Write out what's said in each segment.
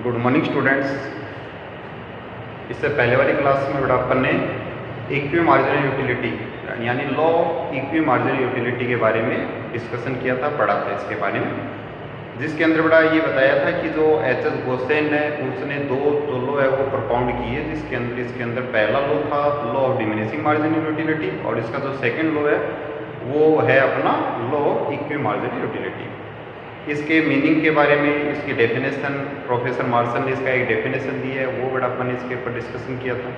Good morning students. इससे पहले वाली क्लास में बेटा अपन ने इक्वी मार्जिनल यूटिलिटी यानी law of equi marginal utility के बारे में डिस्कशन किया था, पढ़ा था इसके बारे में, जिसके अंदर बेटा ये बताया था कि जो एच.एस. गोसेन है उसने दो जो लॉ है वो प्रपाउंड किए, जिसके अंदर इसके अंदर पहला लॉ था law of diminishing marginal utility और इसका जो सेकेंड लॉ है वो है अपना law of equi marginal utility. इसके मीनिंग के बारे में, इसकी डेफिनेशन प्रोफेसर मार्सन ने इसका एक डेफिनेशन दी है, वो बेटा अपन ने इसके ऊपर डिस्कशन किया था।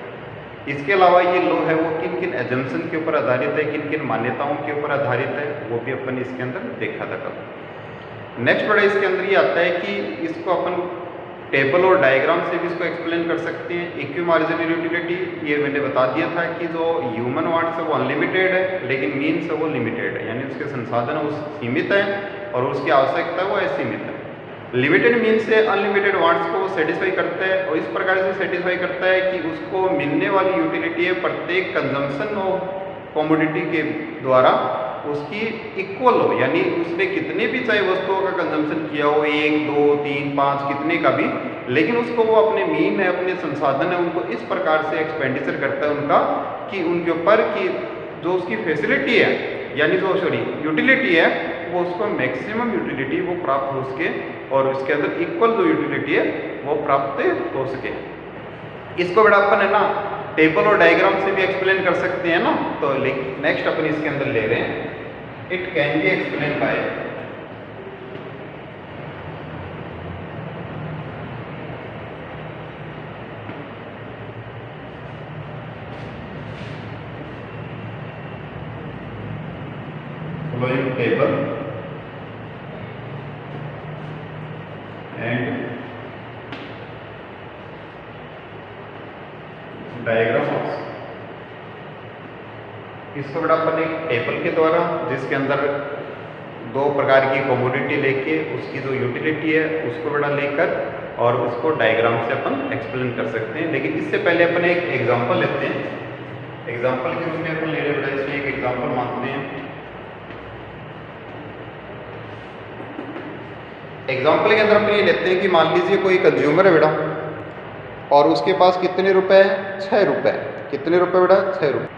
इसके अलावा ये लॉ है वो किन किन एजम्पशन के ऊपर आधारित है, किन किन मान्यताओं के ऊपर आधारित है, वो भी अपन ने इसके अंदर देखा था कल। नेक्स्ट बेटा इसके अंदर ये आता है कि इसको अपन टेबल और डायग्राम से भी इसको एक्सप्लेन कर सकते हैं। इक्वी मार्जिनल यूटिलिटी ये मैंने बता दिया था कि जो ह्यूमन वांट्स है वो अनलिमिटेड है, लेकिन मीन्स है वो लिमिटेड है, यानी उसके संसाधन वो सीमित है और उसकी आवश्यकता है वो असीमित है। लिमिटेड मीन्स से अनलिमिटेड वांट्स को सेटिस्फाई करता है और इस प्रकार से सेटिस्फाई करता है कि उसको मिलने वाली यूटिलिटी है प्रत्येक कंजम्पशन ऑफ कमोडिटी के द्वारा उसकी इक्वल हो, यानी उसने कितने भी चाहे वस्तुओं का कंजम्पशन किया हो, 1, 2, 3, 5 कितने का भी, लेकिन उसको वो अपने मीन है, अपने संसाधन है, उनको इस प्रकार से एक्सपेंडिचर करता है उनका कि उनके ऊपर की जो उसकी फैसिलिटी है यानी जो यूटिलिटी है वो उसको मैक्सिमम यूटिलिटी वो प्राप्त हो सके और इसके अंदर इक्वल जो यूटिलिटी है वो प्राप्त हो सके। इसको बेटा अपन है ना टेबल और डायग्राम से भी एक्सप्लेन कर सकते हैं ना, तो नेक्स्ट अपन इसके अंदर ले रहे हैं it can be explain by following table and diagram of. इसको बेटा अपन एक टेबल के द्वारा जिसके अंदर दो प्रकार की कमोडिटी लेके उसकी जो यूटिलिटी है उसको बेटा लेकर और उसको डायग्राम से अपन एक्सप्लेन कर सकते हैं। लेकिन इससे पहले अपन एक एग्जांपल लेते हैं। एग्जांपल के रूप में अपन ले रहे बेटा इसमें एक एग्जांपल मानते हैं। एग्जांपल के अंदर अपन ये लेते हैं कि मान लीजिए कोई कंज्यूमर है बेटा और उसके पास कितने रुपए हैं, 6 रुपए। कितने रुपए बेटा, 6 रुपए।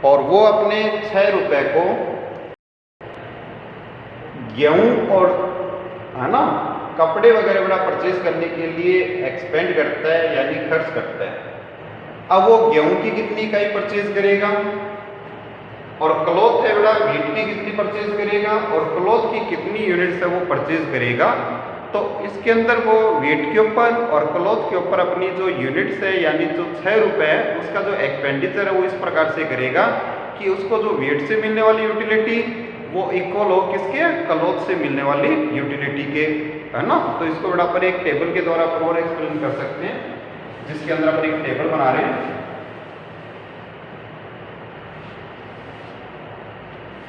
और वो अपने 6 रुपए को गेहूं और है ना कपड़े वगैरह बेटा परचेज करने के लिए एक्सपेंड करता है यानी खर्च करता है। अब वो गेहूं की कितनी इकाई परचेज करेगा और क्लॉथ है बेटा वीट की कितनी परचेज करेगा और क्लॉथ की कितनी यूनिट्स है वो परचेज करेगा। तो इसके अंदर वो वेट के ऊपर और क्लॉथ के ऊपर अपनी जो यूनिट्स है यानी जो 6 रुपए है उसका जो एक्सपेंडिचर है वो इस प्रकार से करेगा कि उसको जो वेट से मिलने वाली यूटिलिटी वो इक्वल हो किसके, क्लॉथ से मिलने वाली यूटिलिटी के, है ना। तो इसको बेटा अपन एक टेबल के द्वारा और एक्सप्लेन कर सकते हैं, जिसके अंदर अपन एक टेबल बना रहे हैं।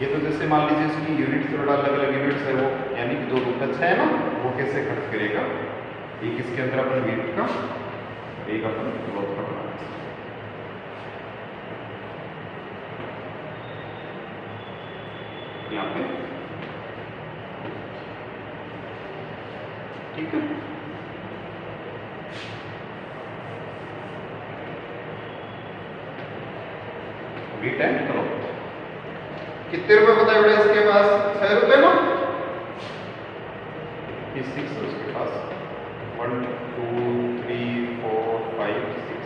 ये तो जैसे मान लीजिए इसकी यूनिट्स थोड़ा अलग अलग यूनिट्स है वो, यानी कि जो रुपये है ना वो कैसे खर्च करेगा। एक इसके अंदर अपन वेट का, एक अपन क्लॉथ का बना, यहाँ पे ठीक है। वेट एंड क्लॉथ कितने रुपए बताए बेटा इसके पास, 6 रुपए ना, 6 है उसके पास, 1 2 3 4 5 6।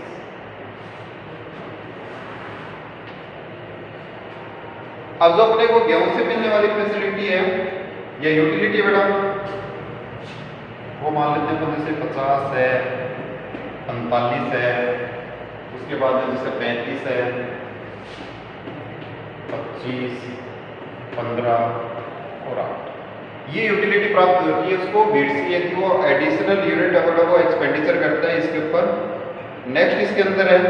अब जो अपने को गेहूं से मिलने वाली फैसिलिटी है या यूटिलिटी बेटा वो मान लेते हैं तो जैसे 50 है, 45 है, उसके बाद जैसे 35 है, 25, 15 और 8 ये यूटिलिटी प्राप्त होती है उसको वेट से, यदि वो एडिशनल यूनिट अगर वो एक्सपेंडिचर करता है इसके ऊपर। नेक्स्ट इसके अंदर है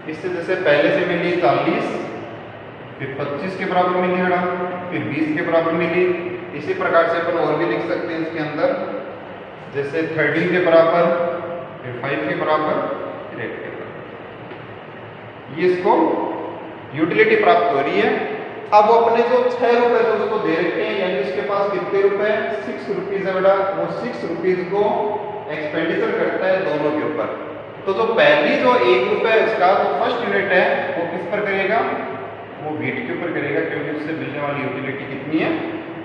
इससे जैसे पहले से मिली 40, फिर 25 के बराबर मिली बेटा, फिर 20 के बराबर मिली। इसी प्रकार से अपन और भी लिख सकते हैं इसके अंदर, जैसे 13 के बराबर, फिर 5 के बराबर, फिर 8 के बराबर। ये इसको यूटिलिटी प्राप्त हो रही है अब वो अपने जो 6 रुपए जो उसको दे रखे हैं, यानी उसके पास कितने रुपए, 6 रुपीज है बेटा, वो 6 रुपीज को एक्सपेंडिचर करता है दोनों के ऊपर। तो जो पहली जो 1 रुपए उसका जो फर्स्ट यूनिट है वो किस पर करेगा, वो वीट के ऊपर करेगा, क्योंकि उससे मिलने वाली यूटिलिटी कितनी है,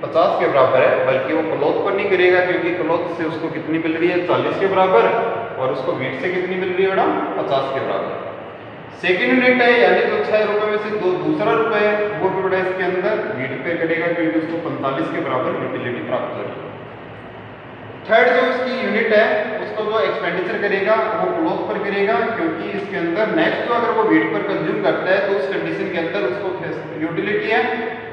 50 के बराबर है। बल्कि वो क्लॉथ पर नहीं करेगा, क्योंकि क्लॉथ से उसको कितनी मिल रही है, 40 के बराबर, और उसको वीट से कितनी मिल रही है बेटा, 50 के बराबर। सेकेंड यूनिट है, यानी जो 6 रुपए में से दूसरा रुपए है वो भी बेटा इसके अंदर वीट पे करेगा, क्योंकि उसको 45 के बराबर यूटिलिटी प्राप्त होगी। थर्ड जो इसकी यूनिट है उसको जो एक्सपेंडिचर करेगा वो क्लॉथ पर करेगा, क्योंकि इसके अंदर नेक्स्ट जो अगर वो वीट पर कंज्यूम करता है तो उस कंडीशन के अंदर उसको यूटिलिटी है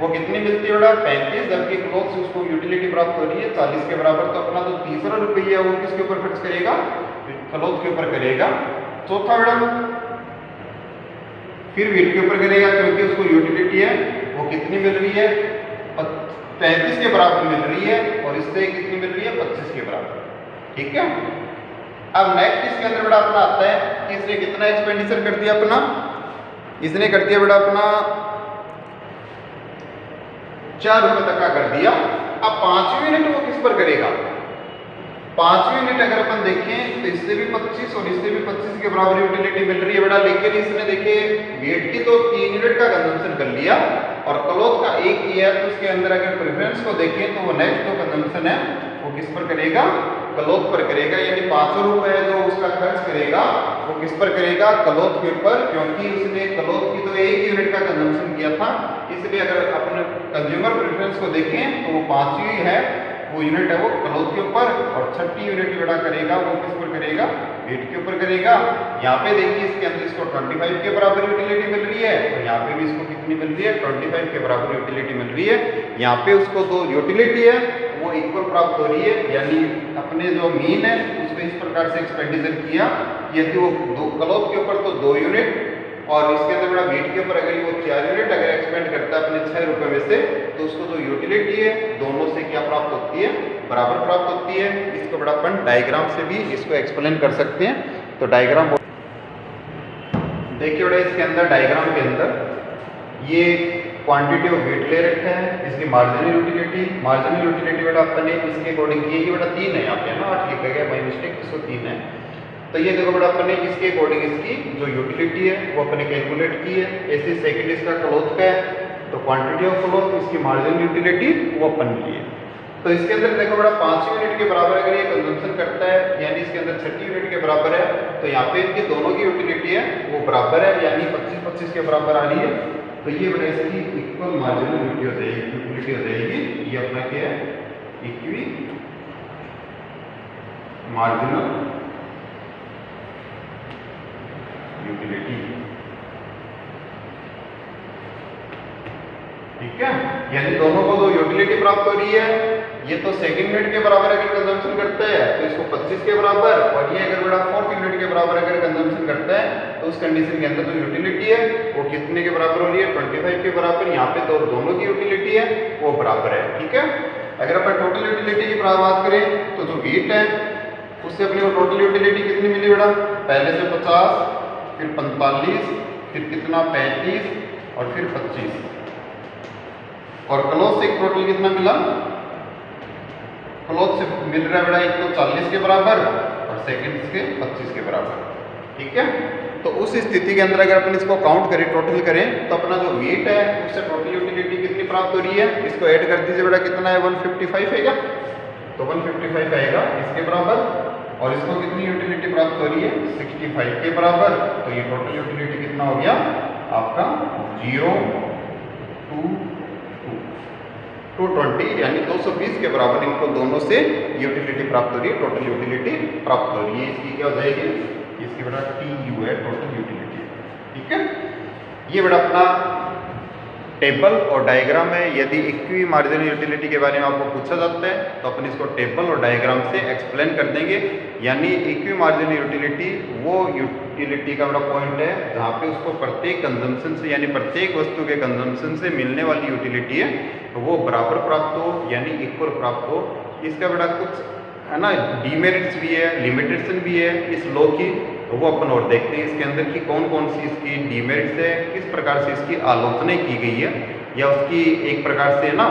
वो कितनी मिलती है बेटा, 35, जबकि क्लॉथ से उसको यूटिलिटी प्राप्त हो रही है 40 के बराबर। तो अपना जो तीसरा रुपया है वो किसके ऊपर खर्च करेगा, क्लॉथ के ऊपर करेगा। चौथा बेटा फिर वीट के ऊपर करेगा, क्योंकि उसको यूटिलिटी है वो कितनी मिल रही है, 35 के बराबर मिल रही है, और इससे कितनी मिल रही है, 25 के बराबर। ठीक है। अब नेक्स्ट इसके अंदर बेटा अपना आता है कि इसने कितना एक्सपेंडिचर कर दिया अपना, इसने कर दिया बेटा अपना 4 रुपए तक का कर दिया। अब 5वीं यूनिट वो किस पर करेगा, 5वीं यूनिट अगर अपन देखें तो इससे भी 25 और इससे भी 25 के बराबर यूटिलिटी मिल रही है बेटा, लेकिन इसने देखिए वेट की तो 3 यूनिट का कंजम्पशन कर लिया और क्लॉथ का 1 किया, तो उसके अंदर अगर प्रेफरेंस को देखें तो वो नेक्स्ट जो कंजम्पशन है वो किस पर करेगा, क्लॉथ पर करेगा। यानी 500 रुपए जो उसका खर्च करेगा वो किस पर करेगा, क्लॉथ के ऊपर, क्योंकि उसने क्लॉथ की तो 1 यूनिट का कंजम्पशन किया था। इसलिए अगर अपने कंज्यूमर प्रेफरेंस को देखें तो वो 5वीं है वो यूनिट है वो क्लॉथ के ऊपर, और 6ठी यूनिट बेटा करेगा वो किस पर करेगा, वेट के ऊपर करेगा। यहाँ पे देखिए इसके अंदर इसको 25 के बराबर यूटिलिटी मिल रही है, और यहाँ पे भी इसको कितनी मिल रही है, 25 के बराबर यूटिलिटी मिल रही है। यहाँ पे उसको जो यूटिलिटी है वो इक्वल प्राप्त हो रही है, यानी अपने जो मीन है उसको इस प्रकार से एक्सपेंडिचर किया, यदि वो क्लॉथ के ऊपर तो 2 यूनिट, और इसके अंदर बड़ा वेट के ऊपर अगर वो 4 यूनिट अगर एक्सपेंड करता है अपने 6 रुपए में से, तो उसको जो यूटिलिटी है दोनों से क्या प्राप्त होती है, बराबर प्राप्त होती है। इसको बड़ा अपन डायग्राम से भी इसको एक्सप्लेन कर सकते हैं। तो डायग्राम देखिए बड़ा इसके अंदर डायग्राम के अंदर ये क्वांटिटी ऑफ वेट ले रखा है, इसकी मार्जिनल यूटिलिटी बेटा अपन ने इसके अकॉर्डिंग की है, ये बेटा 3 है, यहाँ पे ना 8 लिखा गया बाई मिस्टेक, इसको 3 है। तो ये देखो बेटा अपन ने इसके अकॉर्डिंग इसकी जो यूटिलिटी है वो अपन ने कैलकुलेट की है। ऐसे सेकंड इसका क्लॉथ का है, तो क्वांटिटी ऑफ क्लॉथ, इसकी मार्जिनल यूटिलिटी वो अपन ने ली है। तो इसके अंदर देखो बेटा 5 यूनिट के बराबर अगर ये कंजम्पशन करता है, यानी इसके अंदर 6ठी यूनिट के बराबर है, तो यहाँ पे इनकी दोनों की यूटिलिटी है वो बराबर है, यानी 25-25 के बराबर आ रही है। तो ये बेटा इसकी इक्वल मार्जिनल यूटिलिटी हो जाएगी। ये अपना क्या है, इक्वी मार्जिनल यूटिलिटी। ठीक है, यानी दोनों को जो यूटिलिटी प्राप्त हो रही है, ये तो सेकंड यूनिट के बराबर अगर कंजम्पशन करता है तो इसको 25 के बराबर, और ये अगर बड़ा 4th यूनिट के बराबर अगर कंजम्पशन करता है तो उस कंडीशन के अंदर जो यूटिलिटी है वो कितने के बराबर हो रही है, 25 के बराबर। यहाँ पे तो दोनों की यूटिलिटी है वो बराबर है। ठीक है, अगर अपन टोटल यूटिलिटी की बात करें तो जो वेट है उससे अपने को टोटल यूटिलिटी कितनी मिली बेटा, पहले से 50, फिर 45, फिर कितना 35 और फिर 25, और क्लॉथ से टोटल कितना मिला, क्लॉथ से मिल रहा है बेटा एक तो 40 के बराबर और सेकंड के 25 के बराबर। ठीक है, तो उस स्थिति के अंदर अगर अपन इसको काउंट करें, टोटल करें, तो अपना जो वेट है उससे टोटल यूटिलिटी कितनी प्राप्त हो रही है, इसको ऐड कर दीजिए बेटा, कितना है 155 है क्या, तो 155 आएगा इसके बराबर, और इसको कितनी यूटिलिटी प्राप्त हो रही है 65 के बराबर। तो ये टोटल यूटिलिटी कितना हो गया आपका 0 to 220, यानी 220 के बराबर इनको दोनों से यूटिलिटी प्राप्त हो रही है, टोटल यूटिलिटी प्राप्त हो रही है। इसकी क्या हो जाएगी, इसकी बेटा TU है, टोटल यूटिलिटी। ठीक है, ये बेटा अपना टेबल और डायग्राम है। यदि इक्वी मार्जिनल यूटिलिटी के बारे में आपको पूछा जाता है तो अपन इसको टेबल और डायग्राम से एक्सप्लेन कर देंगे। यानी इक्वी मार्जिनल यूटिलिटी वो यूटिलिटी का बड़ा पॉइंट है जहाँ पे उसको प्रत्येक कंजम्पशन से, यानी प्रत्येक वस्तु के कंजम्पशन से मिलने वाली यूटिलिटी है वो बराबर प्राप्त हो, यानी इक्वल प्राप्त हो। इसका बड़ा कुछ है ना डीमेरिट्स भी है, लिमिटेशन भी है इस लॉ की, वो अपन और देखते हैं इसके अंदर की कौन कौन सी इसकी डीमेरिट्स है, किस प्रकार से इसकी आलोचना की गई है, या उसकी एक प्रकार से ना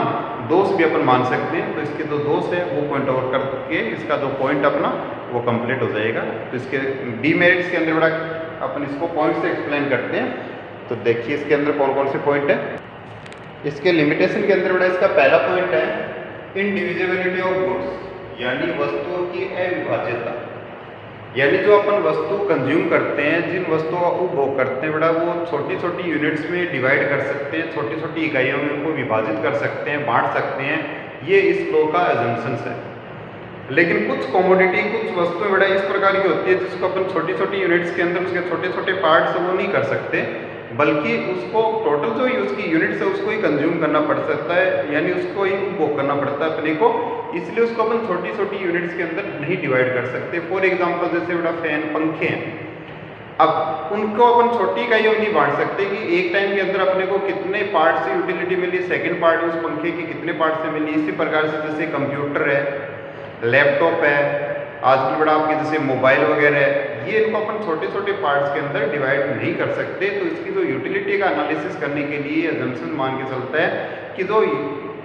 दोष भी अपन मान सकते हैं। तो इसके जो दोष है वो पॉइंट आउट करके इसका जो पॉइंट अपना वो कंप्लीट हो जाएगा। तो इसके डीमेरिट्स के अंदर बड़ा अपन इसको पॉइंट से एक्सप्लेन करते हैं। तो देखिए इसके अंदर कौन कौन से पॉइंट है। इसके लिमिटेशन के अंदर बड़ा इसका पहला पॉइंट है इनडिविजिबिलिटी ऑफ गुड्स, यानी वस्तुओं की अविभाज्यता। यानी जो अपन वस्तु कंज्यूम करते हैं, जिन वस्तुओं का उपभोग करते हैं बड़ा वो छोटी छोटी यूनिट्स में डिवाइड कर सकते हैं, छोटी छोटी इकाइयों में उनको विभाजित कर सकते हैं, बांट सकते हैं। ये इस लॉ का एजम्पशंस है। लेकिन कुछ कमोडिटी, कुछ वस्तुएं बड़ा इस प्रकार की होती है जिसको अपन छोटी छोटी यूनिट्स के अंदर उसके छोटे छोटे पार्ट्स वो नहीं कर सकते, बल्कि उसको टोटल जो उसकी यूनिट्स है उसको ही कंज्यूम करना पड़ सकता है, यानी उसको ही उपभोग करना पड़ता है अपने को। इसलिए उसको अपन छोटी छोटी यूनिट्स के अंदर नहीं डिवाइड कर सकते। फॉर एग्जांपल जैसे बड़ा फैन, पंखे हैं, अब उनको अपन छोटी इकाइयों में नहीं बांट सकते कि एक टाइम के अंदर अपने को कितने पार्ट से यूटिलिटी मिली, सेकंड पार्ट उस पंखे की कितने पार्ट से मिली। इसी प्रकार से जैसे कंप्यूटर है, लैपटॉप है, आजकल बड़ा आपके जैसे मोबाइल वगैरह है, ये इनको अपन छोटे छोटे पार्ट्स के अंदर डिवाइड नहीं कर सकते। तो इसकी जो यूटिलिटी का एनालिसिस करने के लिए अजम्पशन मान के चलता है कि जो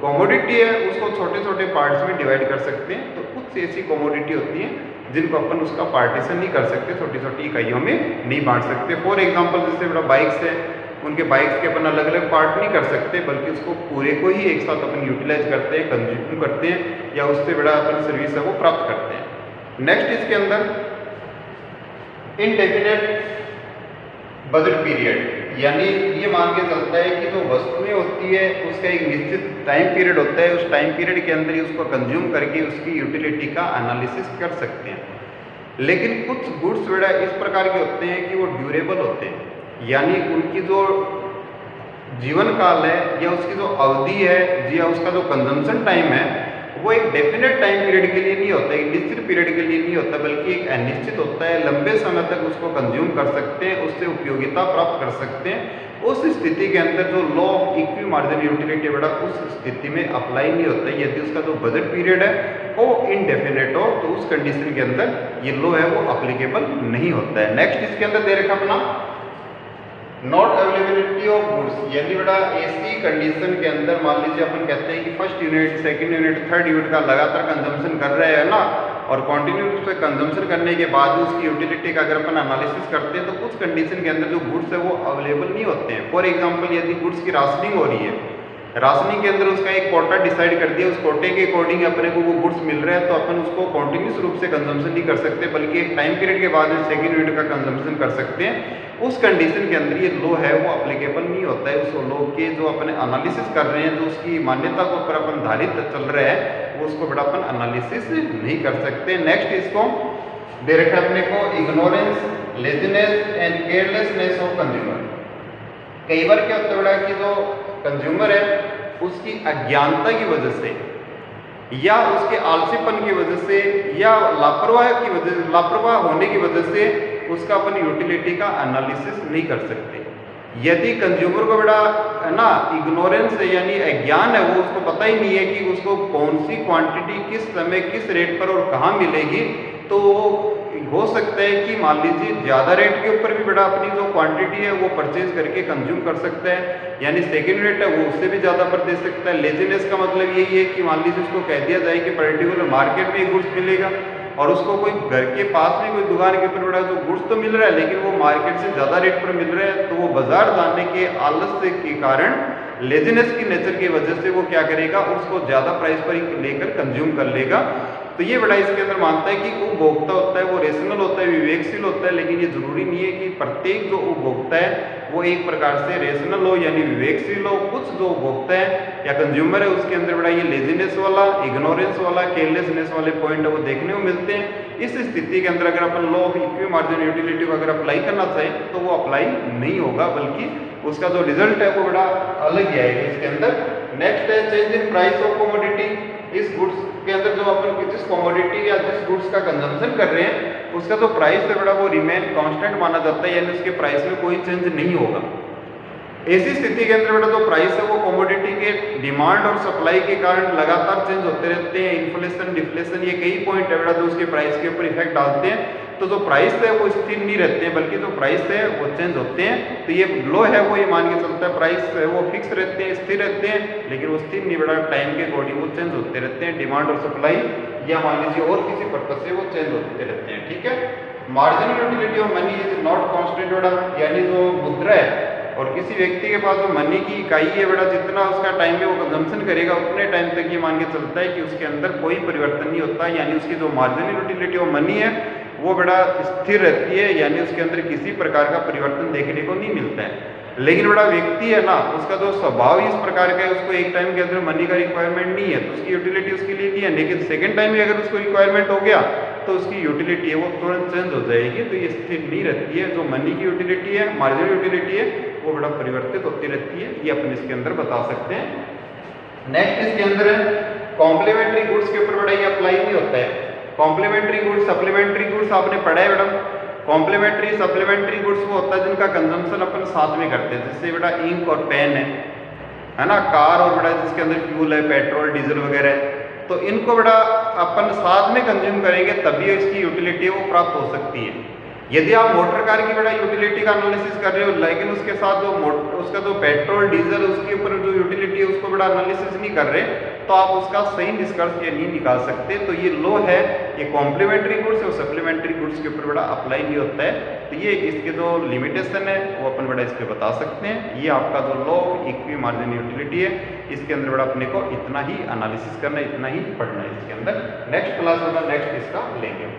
कमोडिटी है उसको छोटे छोटे पार्ट्स में डिवाइड कर सकते हैं। तो कुछ ऐसी कमोडिटी होती हैं जिनको अपन उसका पार्टीशन नहीं कर सकते, छोटी छोटी इकाइयों में नहीं बांट सकते। फॉर एग्जांपल जैसे बड़ा बाइक्स है, उनके बाइक्स के अपन अलग अलग पार्ट नहीं कर सकते, बल्कि उसको पूरे को ही एक साथ अपन यूटिलाइज करते हैं, कंज्यूम करते हैं, या उससे बड़ा अपन सर्विस है वो प्राप्त करते हैं। नेक्स्ट इसके अंदर इनडेफिनेट बजट पीरियड, यानी ये मान के चलता है कि जो वस्तुएं होती है उसका एक निश्चित टाइम पीरियड होता है, उस टाइम पीरियड के अंदर ही उसको कंज्यूम करके उसकी यूटिलिटी का एनालिसिस कर सकते हैं। लेकिन कुछ गुड्स बड़ा इस प्रकार के होते हैं कि वो ड्यूरेबल होते हैं, यानी उनकी जो जीवन काल है या उसकी जो अवधि है या उसका जो कंजम्पशन टाइम है वो एक डेफिनेट टाइम पीरियड के लिए नहीं होता, एक निश्चित पीरियड के लिए नहीं होता, बल्कि एक अनिश्चित होता है। लंबे समय तक उसको कंज्यूम कर सकते हैं, उससे उपयोगिता प्राप्त कर सकते हैं। उस स्थिति के अंदर जो law of equi margin utility बड़ा उस स्थिति में अप्लाई नहीं होता है। यदि उसका जो बजट पीरियड है वो इनडेफिनेट हो तो उस कंडीशन के अंदर ये लॉ है वो अप्लीकेबल नहीं होता है। नेक्स्ट इसके अंदर दे रखा अपना नॉट अवेलेबिलिटी ऑफ गुड्स, यानी बड़ा ऐसी कंडीशन के अंदर मान लीजिए अपन कहते हैं कि first unit, second unit, third unit का लगातार कंजम्पशन कर रहे हैं ना, और कंटिन्यू रूप से कंजम्पशन करने के बाद उसकी यूटिलिटी का अगर अपन एनालिसिस करते हैं तो कुछ कंडीशन के अंदर जो गुड्स है वो अवेलेबल नहीं होते हैं। फॉर एग्जाम्पल यदि गुड्स की राशनिंग हो रही है, राशनिंग के अंदर उसका एक कोटा डिसाइड कर दिया, उस कोटे के अकॉर्डिंग अपने को वो गुड्स मिल रहे हैं, तो अपन उसको कॉन्टिन्यूस रूप से कंजम्पशन नहीं कर सकते, बल्कि एक टाइम पीरियड के बाद सेकंड यूनिट का कंजम्पशन कर सकते हैं। उस कंडीशन के अंदर ये लॉ है वो अप्लीकेबल नहीं होता है। उस लॉ के जो अपन एनालिसिस कर रहे हैं, जो उसकी मान्यता के ऊपर अपन धारित चल रहे हैं, वो उसको बड़ा अपन एनालिसिस नहीं कर सकते। नेक्स्ट इसको दे रखा है अपने को ignorance, laziness and carelessness of consumer. कई बार क्या होता है कि जो कंज्यूमर है उसकी अज्ञानता की वजह से या उसके आलसीपन की वजह से या लापरवाह होने की वजह से उसका अपन यूटिलिटी का एनालिसिस नहीं कर सकते। यदि कंज्यूमर को बड़ा है ना इग्नोरेंस है, यानी अज्ञान है, वो उसको पता ही नहीं है कि उसको कौन सी क्वांटिटी किस समय किस रेट पर और कहाँ मिलेगी, तो हो सकता है कि मान लीजिए ज़्यादा रेट के ऊपर भी बड़ा अपनी जो क्वांटिटी है वो परचेज करके कंज्यूम कर सकता है, यानी सेकंड रेट है वो उससे भी ज़्यादा पर दे सकता है। लेजीनेस का मतलब यही है कि मान लीजिए उसको कह दिया जाए कि पर्टिकुलर मार्केट में गुड्स मिलेगा और उसको कोई घर के पास में कोई दुकान के ऊपर बड़ा जो गुड्स तो मिल रहा है लेकिन वो मार्केट से ज़्यादा रेट पर मिल रहा है, तो वो बाजार जाने के आलस्य के कारण, लेजीनेस की नेचर की वजह से वो क्या करेगा, उसको ज़्यादा प्राइस पर लेकर कंज्यूम कर लेगा। तो ये बड़ा इसके अंदर मानता है कि उपभोक्ता होता है वो रेशनल होता है, विवेकशील होता है, लेकिन ये जरूरी नहीं है कि प्रत्येक जो उपभोक्ता है वो एक प्रकार से रेशनल हो यानी विवेकशील हो। कुछ जो उपभोक्ता है या कंज्यूमर है उसके अंदर बड़ा ये लेजीनेस वाला, इग्नोरेंस वाला, केयरलेसनेस वाले पॉइंट है वो देखने को मिलते हैं। इस स्थिति के अंदर अगर अपन law of equi margin utility को अगर अप्लाई करना चाहें तो वो अप्लाई नहीं होगा, बल्कि उसका जो रिजल्ट है वो बड़ा अलग ही आएगा इसके अंदर। नेक्स्ट है change in price of commodity. इस गुड्स के अंदर जो अपन जिस कमोडिटी या जिस गुड्स का कंजम्पशन कर रहे हैं उसका जो प्राइस है बड़ा वो रिमेन कांस्टेंट माना जाता है, यानी उसके प्राइस में कोई चेंज नहीं होगा। ऐसी स्थिति के अंदर बेटा जो प्राइस है वो कमोडिटी के डिमांड और सप्लाई के कारण लगातार चेंज होते रहते हैं। इन्फ्लेशन, डिफ्लेशन, ये कई पॉइंट है बेटा जो उसके प्राइस के ऊपर इफेक्ट डालते हैं। तो जो प्राइस है वो स्थिर नहीं रहते हैं, बल्कि जो प्राइस है वो चेंज होते हैं। तो ये लो है वो ये मान के चलता है, प्राइस है वो फिक्स रहते हैं, स्थिर रहते हैं, लेकिन वो स्थिर नहीं बेटा, टाइम के अकॉर्डिंग वो चेंज होते रहते हैं। डिमांड और सप्लाई या मान लीजिए और किसी पर्पज से वो चेंज होते रहते हैं। ठीक है। Marginal utility of money is not constant बेटा, यानी जो मुद्रा है और किसी व्यक्ति के पास जो मनी की इकाई है बेटा, जितना उसका टाइम में वो कंजम्पशन करेगा उतने टाइम तक ये मान के चलता है कि उसके अंदर कोई परिवर्तन नहीं होता, यानी उसकी जो मार्जिनल यूटिलिटी ऑफ मनी है वो बेटा स्थिर रहती है, यानी उसके अंदर किसी प्रकार का परिवर्तन देखने को नहीं मिलता है। लेकिन बड़ा व्यक्ति है ना, उसका जो स्वभाव इस प्रकार का है, उसको एक टाइम के अंदर मनी का रिक्वायरमेंट नहीं है तो उसकी यूटिलिटी उसके लिए नहीं है, लेकिन सेकंड टाइम में अगर उसको रिक्वायरमेंट हो गया तो उसकी यूटिलिटी है वो तुरंत चेंज हो जाएगी। तो ये स्थिर नहीं रहती है। जो मनी की यूटिलिटी है, मार्जिनल यूटिलिटी है, वो बड़ा परिवर्तित होती रहती है। ये अपन इसके अंदर बता सकते हैं। नेक्स्ट इसके अंदर है कॉम्प्लीमेंट्री गुड्स के ऊपर बड़ा ये अप्लाई नहीं होता है। कॉम्प्लीमेंट्री गुड्स, सप्लीमेंट्री गुड्स आपने पढ़ा है मैडम। कॉम्प्लीमेंट्री सप्लीमेंट्री गुड्स वो होता है जिनका कंजम्पशन अपन साथ में करते हैं, जैसे बेटा इंक और पेन है ना, कार और बेटा जिसके अंदर फ्यूल है, पेट्रोल, डीजल वगैरह है, तो इनको बेटा अपन साथ में कंज्यूम करेंगे तभी इसकी यूटिलिटी वो प्राप्त हो सकती है। यदि आप मोटर कार की बेटा यूटिलिटी का एनालिसिस कर रहे हो, लेकिन उसके साथ जो उसका जो पेट्रोल, डीजल, उसके ऊपर जो यूटिलिटी है उसको बेटा एनालिसिस नहीं कर रहे, तो आप उसका सही निष्कर्ष ये नहीं निकाल सकते। तो ये लो है, ये कॉम्प्लीमेंट्री गुड्स और सप्लीमेंट्री गुड्स के ऊपर बड़ा अप्लाई नहीं होता है। तो ये इसके जो लिमिटेशन है वो अपन बड़ा इस पर बता सकते हैं। ये आपका जो लो इक्वी मार्जिन यूटिलिटी है, इसके अंदर बड़ा अपने को इतना ही एनालिसिस करना है, इतना ही पढ़ना है इसके अंदर। नेक्स्ट क्लास होगा, नेक्स्ट इसका लेंगे।